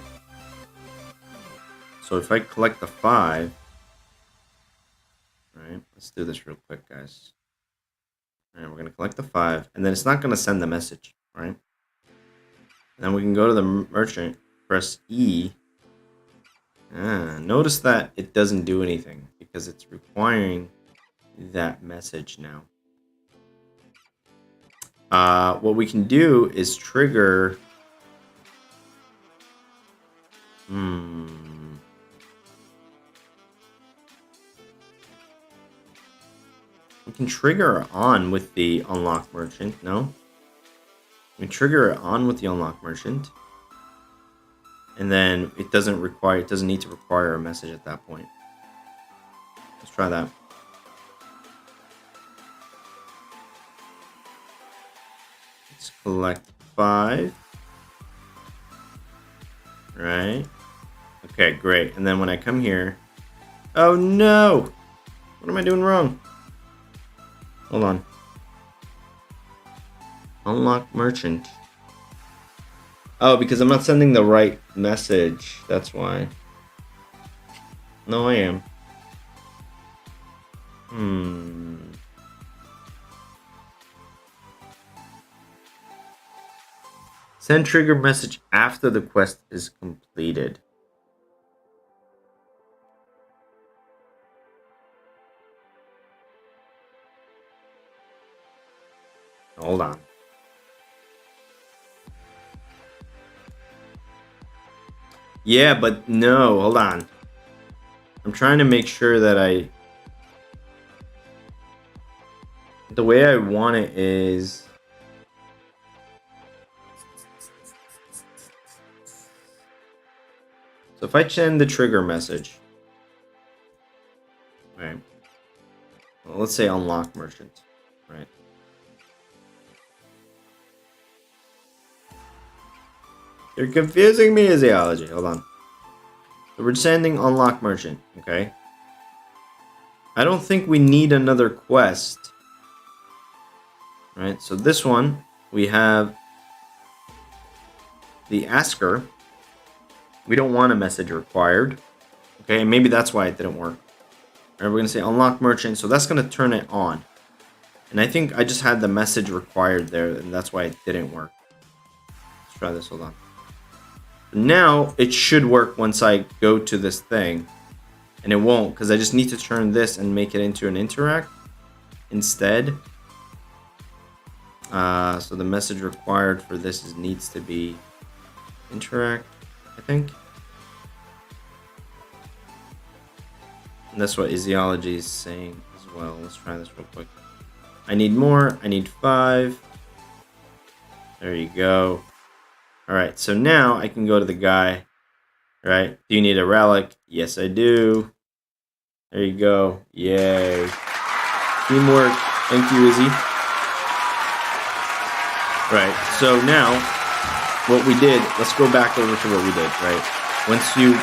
So if I collect the 5, right? Let's do this real quick, guys. All right, we're gonna collect the 5, and then it's not gonna send the message, right? And then we can go to the merchant, press E. Notice that it doesn't do anything because it's requiring that message now. What we can do is trigger. We can trigger it on with the unlock merchant, no? We can trigger it on with the unlock merchant. And then it doesn't need to require a message at that point. Let's try that. Let's collect 5. Right. Okay, great. And then when I come here, oh no! What am I doing wrong? Hold on. Unlock merchant. Oh, because I'm not sending the right message. That's why. No, I am. Send trigger message after the quest is completed. Hold on. Yeah, but no, hold on. I'm trying to make sure that the way I want it is... So if I send the trigger message, right? Well, let's say unlock merchant, right? You're confusing me, Physiology. Hold on. So we're sending unlock merchant, okay? I don't think we need another quest. Right, so this one, we have the asker. We don't want a message required. Okay, and maybe that's why it didn't work. All right, we're going to say unlock merchant, so that's going to turn it on. And I think I just had the message required there, and that's why it didn't work. Let's try this, hold on. Now, it should work once I go to this thing. And it won't, because I just need to turn this and make it into an interact instead. So the message required for this needs to be interact, I think. And that's what Physiology is saying as well. Let's try this real quick. I need more. I need 5. There you go. Alright, so now I can go to the guy. Right? Do you need a relic? Yes, I do. There you go. Yay. Teamwork. Thank you, Izzy. Right, so now, what we did, let's go back over to what we did, right? Once you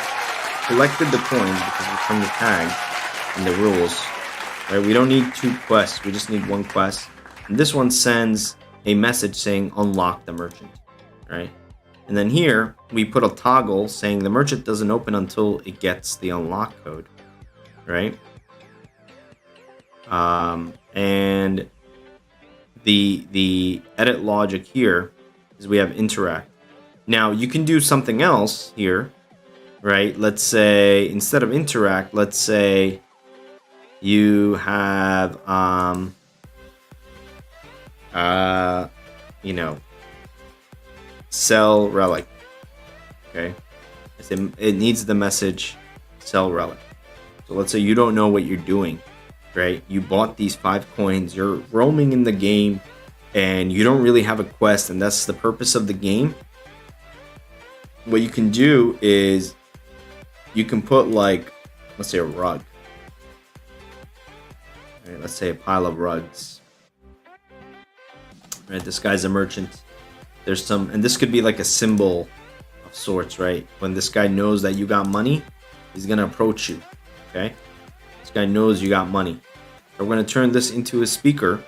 collected the coins, because we're from the tag and the rules, right? We don't need 2 quests, we just need 1 quest. And this one sends a message saying unlock the merchant, right? And then here, we put a toggle saying the merchant doesn't open until it gets the unlock code, right? And the edit logic here is we have interact. Now you can do something else here, right? Let's say instead of interact, let's say you have you know, sell relic. Okay, it needs the message sell relic. So let's say you don't know what you're doing. Right, you bought these 5 coins, you're roaming in the game, and you don't really have a quest, and that's the purpose of the game. What you can do is you can put, like, let's say a rug. Right, let's say a pile of rugs. Right, this guy's a merchant. There's some, and this could be like a symbol of sorts, right? When this guy knows that you got money, he's gonna approach you. Okay. This guy knows you got money. We're going to turn this into a speaker.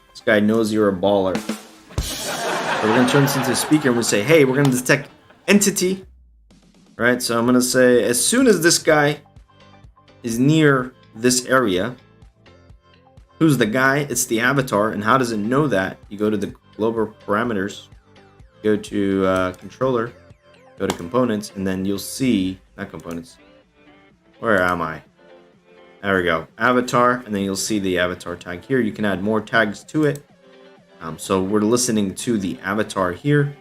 This guy knows you're a baller. So we're going to turn this into a speaker and we'll say, hey, we're going to detect entity. Right? So I'm going to say, as soon as this guy is near this area, who's the guy? It's the avatar. And how does it know that? You go to the global parameters, go to controller, go to components, and then you'll see, not components. Where am I? There we go. Avatar, and then you'll see the avatar tag here. You can add more tags to it. So we're listening to the avatar here.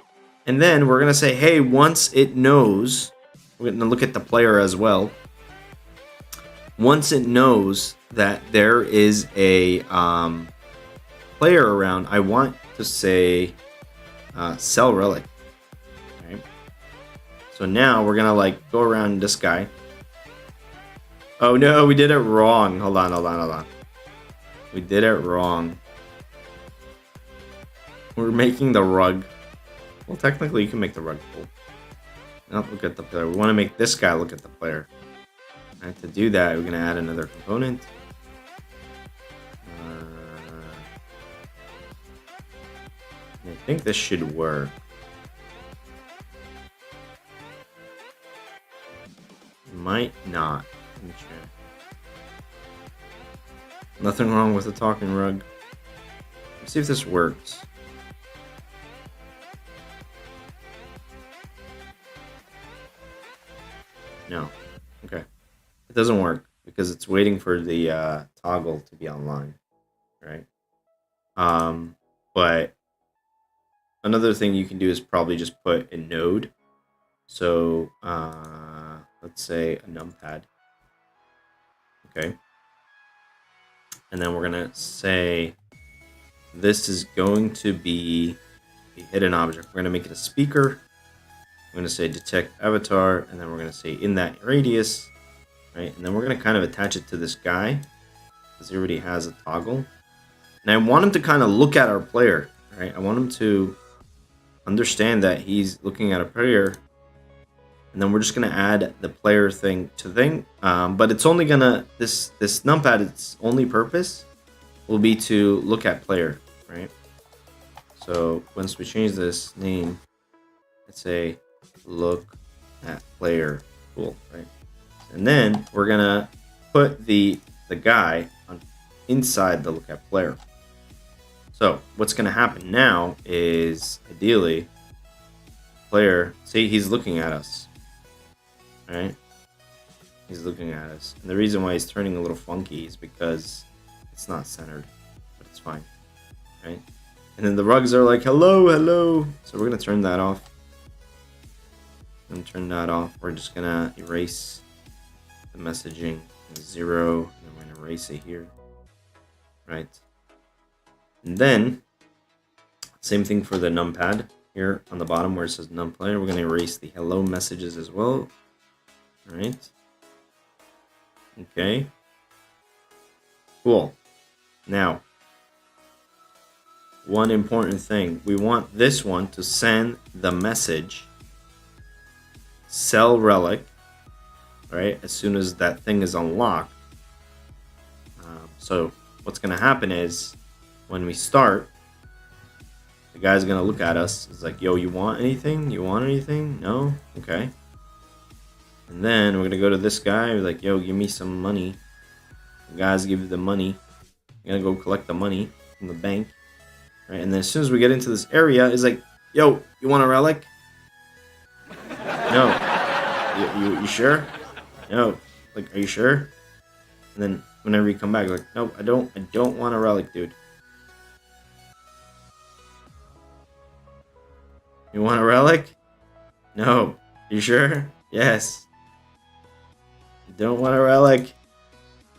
And then we're going to say, hey, once it knows, we're going to look at the player as well. Once it knows that there is a player around, I want to say sell relic. Okay. So now we're going to like go around this guy. Oh no, we did it wrong. Hold on. We did it wrong. We're making the rug. Well, technically you can make the rug full. Not look at the player. We want to make this guy look at the player. And to do that, we're going to add another component. I think this should work. Might not. Let me check. Nothing wrong with the talking rug. Let's see if this works. No. Okay. It doesn't work because it's waiting for the toggle to be online, right? But another thing you can do is probably just put a node. So let's say a numpad. Okay. And then we're gonna say this is going to be a hidden object. We're gonna make it a speaker. I'm gonna say detect avatar, and then we're gonna say in that radius, right? And then we're gonna kind of attach it to this guy because he already has a toggle. And I want him to kind of look at our player, right? I want him to understand that he's looking at a player. And then we're just gonna add the player thing to thing, but it's only gonna this numpad. Its only purpose will be to look at player, right? So once we change this name, let's say look at player, cool, right? And then we're gonna put the guy on inside the look at player. So what's gonna happen now is ideally, player, see he's looking at us. Right? He's looking at us. And the reason why he's turning a little funky is because it's not centered. But it's fine. Right? And then the rugs are like, hello, hello. So we're going to turn that off. We're just going to erase the messaging 0. And then we're going to erase it here. Right? And then, same thing for the numpad. Here on the bottom where it says num player, we're going to erase the hello messages as well. Right. Okay. Cool. Now, one important thing. We want this one to send the message sell Relic, right, as soon as that thing is unlocked. So what's going to happen is when we start, the guy's going to look at us. It's like, yo, you want anything? You want anything? No? Okay. And then we're going to go to this guy. We're like, yo, give me some money. The guys give you the money. You're going to go collect the money from the bank. Right? And then as soon as we get into this area, it's like, yo, you want a relic? No. You sure? No. Like, are you sure? And then whenever you come back, like, no, I don't want a relic, dude. You want a relic? No. You sure? Yes. Don't want a relic.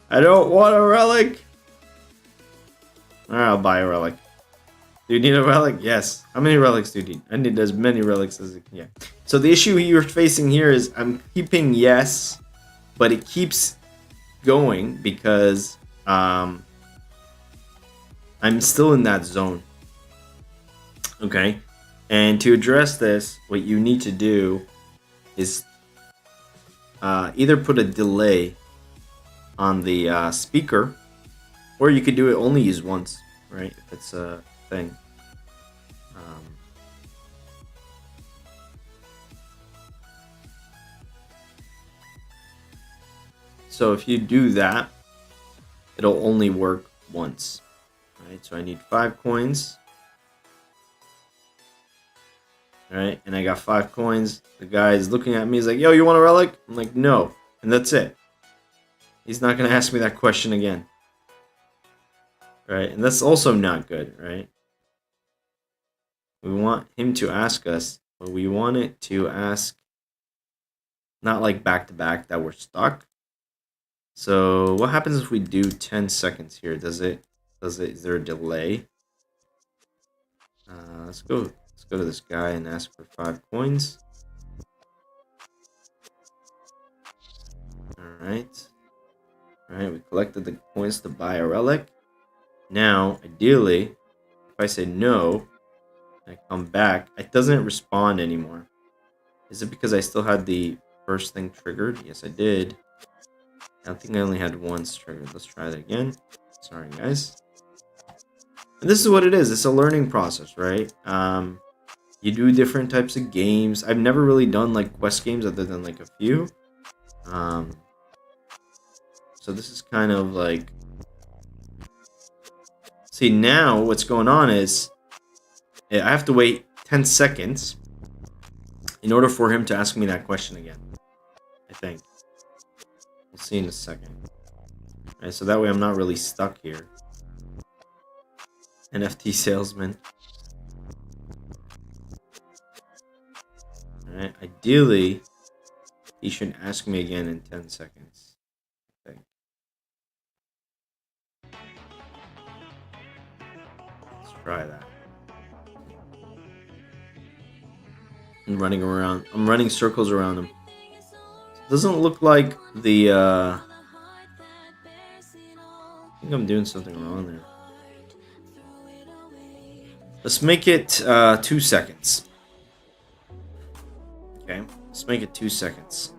I don't want a relic. Alright, I'll buy a relic. Do you need a relic? Yes. How many relics do you need? I need as many relics as I can get. So the issue you're facing here is I'm keeping yes, but it keeps going because I'm still in that zone. Okay? And to address this, what you need to do is either put a delay on the speaker, or you could do it only use once, right? If it's a thing. So if you do that, it'll only work once, right? So I need 5 coins. Right, and I got 5 coins. The guy is looking at me. He's like, yo, you want a relic? I'm like, no. And that's it. He's not going to ask me that question again. Right, and that's also not good, right? We want him to ask us, but we want it to ask not like back to back that we're stuck. So what happens if we do 10 seconds here? Is there a delay? Let's go to this guy and ask for 5 coins. Alright. Alright, we collected the coins to buy a relic. Now, ideally, if I say no, I come back, it doesn't respond anymore. Is it because I still had the first thing triggered? Yes, I did. I think I only had once triggered. Let's try that again. Sorry, guys. And this is what it is. It's a learning process, right? You do different types of games. I've never really done like quest games other than like a few. So this is kind of like... See, now what's going on is I have to wait 10 seconds in order for him to ask me that question again, I think. We'll see in a second. Alright, so that way I'm not really stuck here. NFT salesman. Alright, ideally, he should ask me again in 10 seconds, I think. Let's try that. I'm running around. I'm running circles around him. Doesn't look like the, I think I'm doing something wrong there. Let's make it 2 seconds. Okay, let's make it 2 seconds.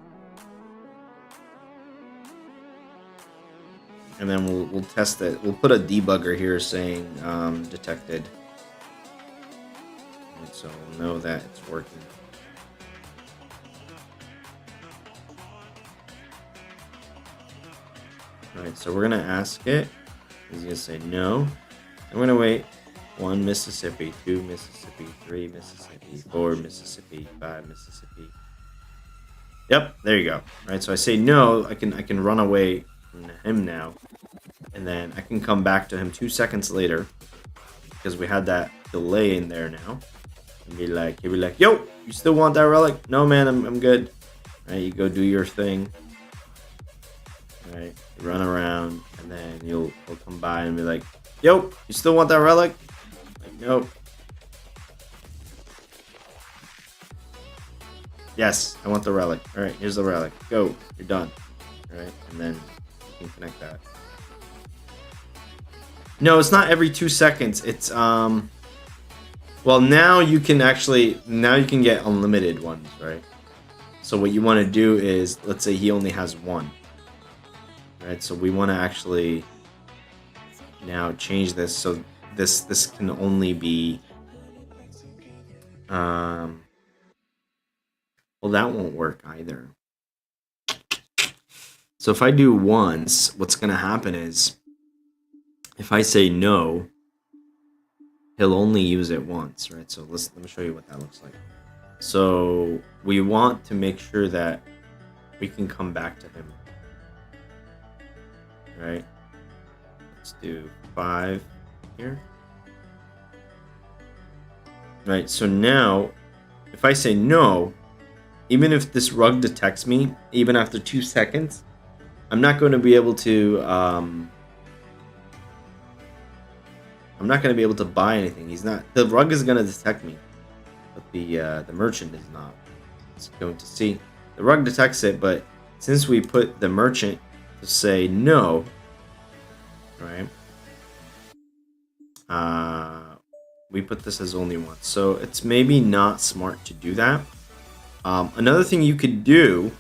And then we'll test it. We'll put a debugger here saying detected. And so we'll know that it's working. Alright, so we're gonna ask it. He's gonna say no. I'm gonna wait. 1 Mississippi, 2 Mississippi, 3 Mississippi, 4 Mississippi, 5 Mississippi. Yep, there you go. Right, so I say no. I can run away from him now, and then I can come back to him 2 seconds later because we had that delay in there now. And he'll be like, yo, you still want that relic? No, man, I'm good. Right, you go do your thing. Right, you run around, and then he'll come by and be like, yo, you still want that relic? Like, nope. Yes, I want the relic. All right, here's the relic. Go, you're done. All right, and then you can connect that. No, it's not every 2 seconds. It's well, now you can get unlimited ones, right? So what you want to do is, let's say he only has one. Right, so we want to actually now change this so this can only be well, that won't work either. So if I do once, what's gonna happen is if I say no, he'll only use it once, right? So let me show you what that looks like. So we want to make sure that we can come back to him. Right, let's do 5 here. Right, so now if I say no, even if this rug detects me, even after 2 seconds, I'm not going to be able to buy anything. The rug is going to detect me, but the merchant is not. It's going to see. The rug detects it, but since we put the merchant to say no, right? We put this as only once, so it's maybe not smart to do that. Another thing you could do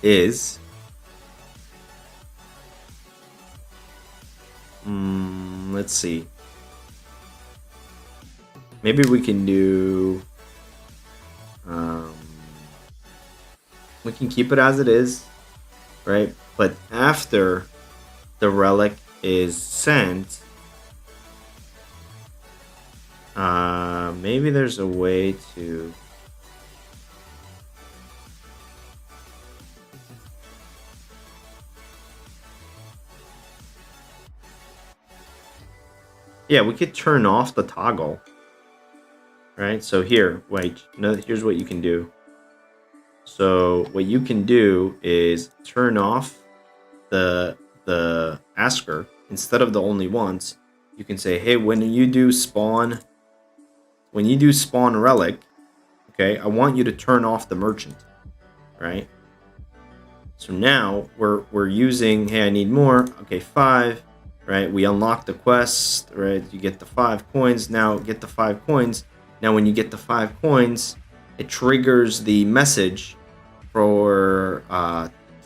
is let's see. Maybe we can do we can keep it as it is, right? But after the relic is sent, maybe there's a way to we could turn off the toggle, right? So here, here's what you can do. So what you can do is turn off the asker instead of the only once. You can say, hey, when you do spawn relic, okay, I want you to turn off the merchant, right? So now we're using, hey, I need more. Okay, 5, right? We unlock the quest, right? You get the 5 coins. Now get the 5 coins. Now when you get the 5 coins, it triggers the message for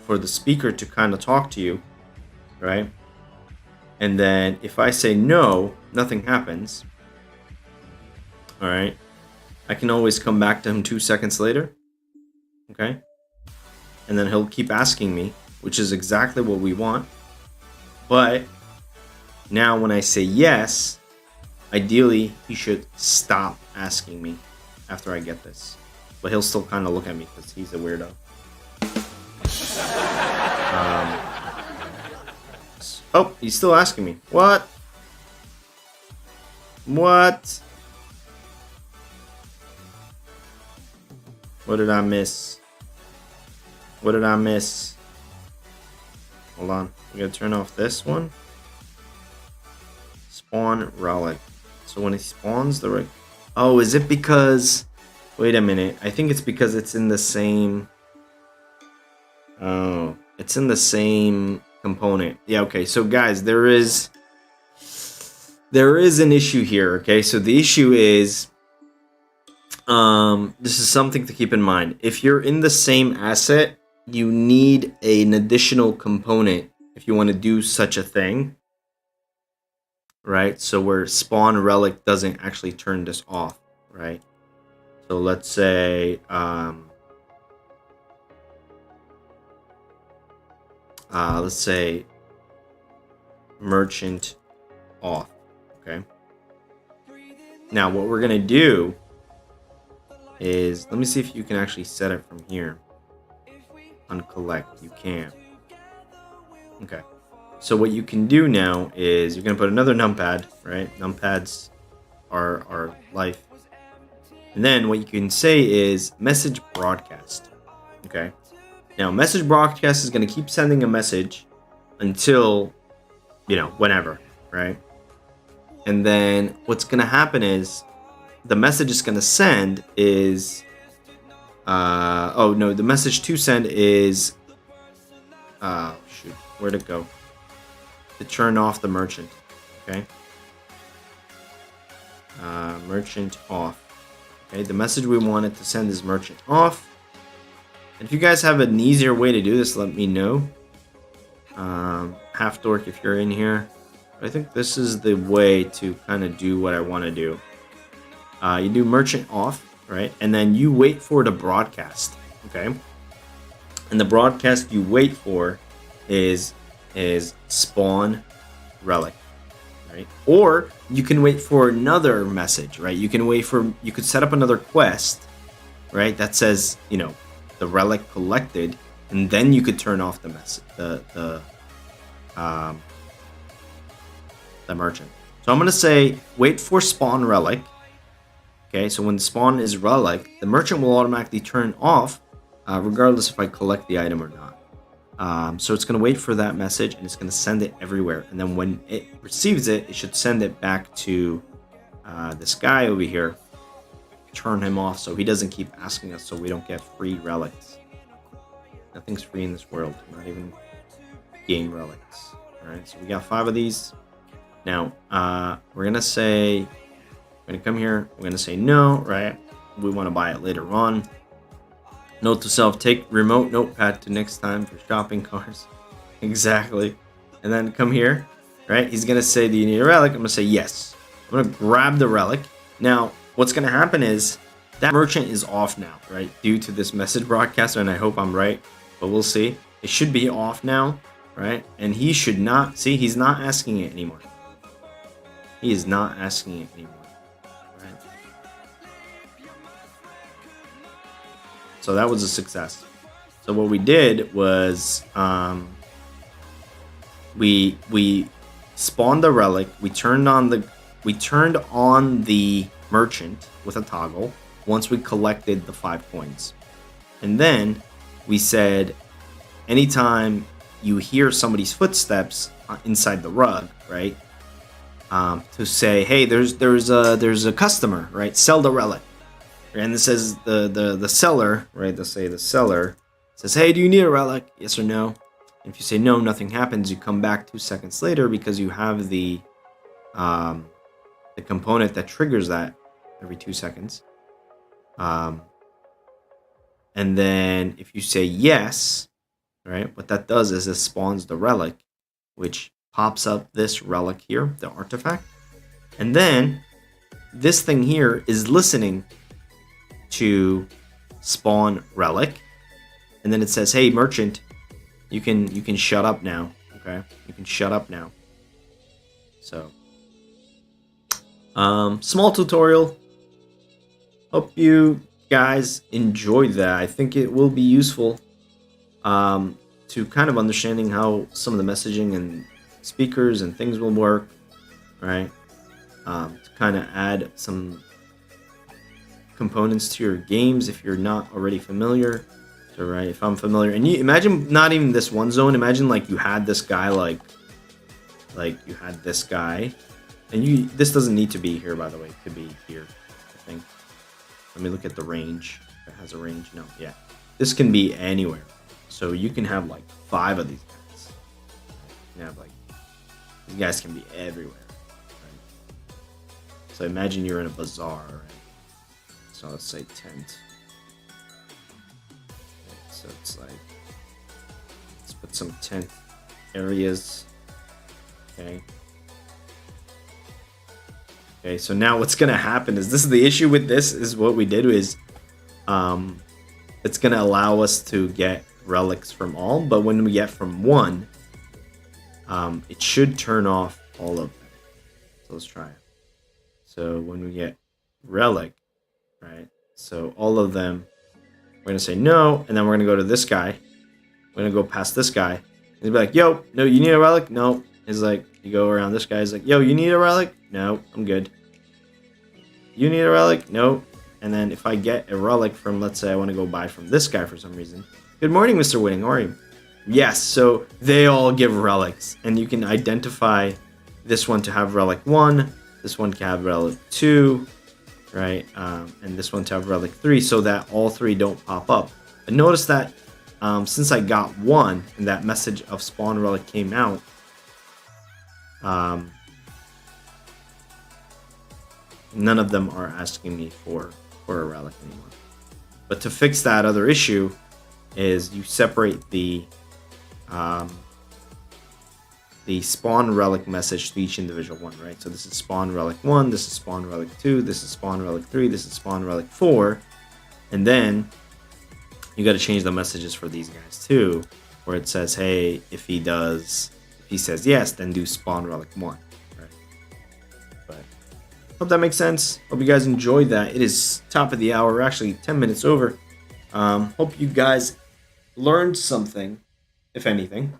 for the speaker to kind of talk to you, right? And then if I say no, nothing happens. All right. I can always come back to him 2 seconds later. Okay. And then he'll keep asking me, which is exactly what we want. But now when I say yes, ideally he should stop asking me after I get this. But he'll still kind of look at me because he's a weirdo. Oh, he's still asking me. What? What? What did I miss? What did I miss? Hold on. We gotta turn off this one. Spawn Relic. So when he spawns the... Oh, is it because... Wait a minute. I think it's because it's in the same... Oh, it's in the same component. Yeah, okay. So guys, there is an issue here, okay? So the issue is... this is something to keep in mind. If you're in the same asset, you need an additional component if you want to do such a thing, right? So where spawn relic doesn't actually turn this off, right? So let's say merchant off, okay? Now what we're gonna do is, let me see if you can actually set it from here. Uncollect, you can. Okay. So what you can do now is you're gonna put another numpad, right? Numpads are life. And then what you can say is message broadcast. Okay. Now message broadcast is gonna keep sending a message until, whenever, right? And then what's gonna happen is the message it's gonna send is the message to send is where'd it go? To turn off the merchant. Okay. Merchant off. Okay, the message we wanted to send is merchant off. And if you guys have an easier way to do this, let me know. Half dork if you're in here. I think this is the way to kind of do what I want to do. You do merchant off, right? And then you wait for the broadcast, okay? And the broadcast you wait for is spawn relic, right? Or you can wait for another message, right? You could set up another quest, right? That says, the relic collected, and then you could turn off the message, the merchant. So I'm gonna say wait for spawn relic. Okay, so when the spawn is relic, the merchant will automatically turn off, regardless if I collect the item or not. So it's going to wait for that message, and it's going to send it everywhere. And then when it receives it, it should send it back to this guy over here. Turn him off so he doesn't keep asking us, so we don't get free relics. Nothing's free in this world, not even game relics. Alright, so we got 5 of these. Now, we're going to say... We're going to come here, we're going to say no, right? We want to buy it later on. Note to self, take remote notepad to next time for shopping cars. Exactly. And then come here, right? He's going to say, do you need a relic? I'm going to say yes. I'm going to grab the relic. Now, what's going to happen is that merchant is off now, right? Due to this message broadcaster, and I hope I'm right, but we'll see. It should be off now, right? And he should not, see, he's not asking it anymore. He is not asking it anymore. So that was a success. So what we did was we spawned the relic. We turned on the merchant with a toggle once we collected the 5 coins, and then we said anytime you hear somebody's footsteps inside the rug, right? To say, hey, there's a customer, right? Sell the relic. And it says the seller, right? Let's say the seller says, hey, do you need a relic? Yes or no? And if you say no, nothing happens. You come back 2 seconds later because you have the component that triggers that every 2 seconds. And then if you say yes, right? What that does is it spawns the relic, which pops up this relic here, the artifact. And then this thing here is listening to spawn relic. And then it says, hey, merchant, you can shut up now. Okay, you can shut up now. So, small tutorial. Hope you guys enjoyed that. I think it will be useful to kind of understanding how some of the messaging and speakers and things will work, right? To kind of add some components to your games if you're not already familiar. So, right, if I'm familiar, and you imagine not even this one zone. Imagine like you had this guy, like you had this guy, and this doesn't need to be here, by the way. It could be here, I think. Let me look at the range. If it has a range, no, yeah. This can be anywhere. So you can have like 5 of these guys. You can have like, these guys can be everywhere. Right? So imagine you're in a bazaar, right? So let's say tent. Okay, so it's like, let's put some tent areas. Okay. Okay, so now what's gonna happen is, this is the issue with this, is what we did is it's gonna allow us to get relics from all, but when we get from one, it should turn off all of them. So let's try it. So when we get relic, right? So all of them, we're gonna say no, and then we're gonna go to this guy. We're gonna go past this guy. And he'll be like, yo, no, you need a relic? No. He's like, you go around this guy. He's like, yo, you need a relic? No, I'm good. You need a relic? No. And then if I get a relic from, let's say I want to go buy from this guy for some reason. Good morning, Mr. Winning. How are you? Yes, so they all give relics. And you can identify this one to have relic 1, this one to have relic 2, right? And this one to have relic 3, so that all 3 don't pop up. And notice that since I got 1 and that message of spawn relic came out, none of them are asking me for a relic anymore. But to fix that other issue is you separate the spawn relic message to each individual one, right? So this is spawn relic 1, this is spawn relic 2, this is spawn relic 3, this is spawn relic 4, and then you got to change the messages for these guys too, where it says, hey, if he says yes, then do spawn relic 1, right? But hope that makes sense. Hope you guys enjoyed that. It is top of the hour. We're actually 10 minutes over. Hope you guys learned something, if anything.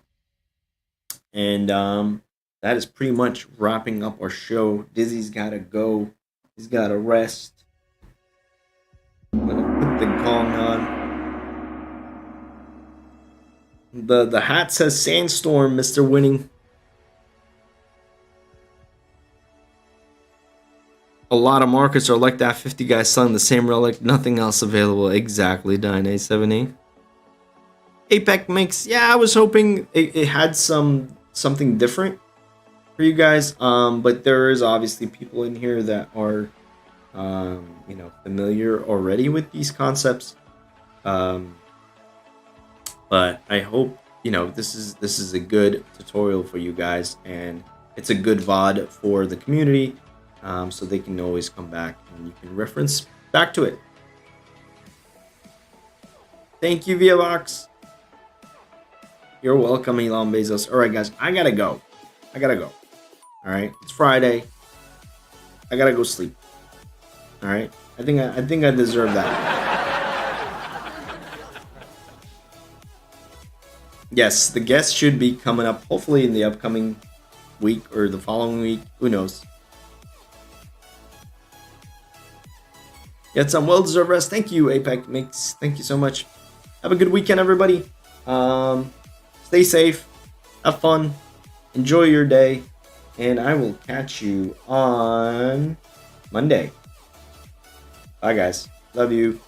And that is pretty much wrapping up our show. Dizzy's got to go. He's got to rest. I'm going to put the gong on. The hat says Sandstorm, Mr. Winning. A lot of markets are like that. 50 guys selling the same relic, nothing else available. Exactly, Dyne78. Apex Mix, yeah, I was hoping it had something different for you guys. But there is obviously people in here that are familiar already with these concepts. But I hope this is a good tutorial for you guys, and it's a good VOD for the community, so they can always come back and you can reference back to it. Thank you, ViaVox. You're welcome, Elon Bezos. All right, guys, I gotta go. All right, it's Friday. I gotta go sleep. All right, I think I deserve that. Yes, the guest should be coming up hopefully in the upcoming week or the following week. Who knows? Get some well-deserved rest. Thank you, Apex Mix. Thank you so much. Have a good weekend, everybody. Stay safe. Have fun. Enjoy your day. And I will catch you on Monday. Bye, guys. Love you.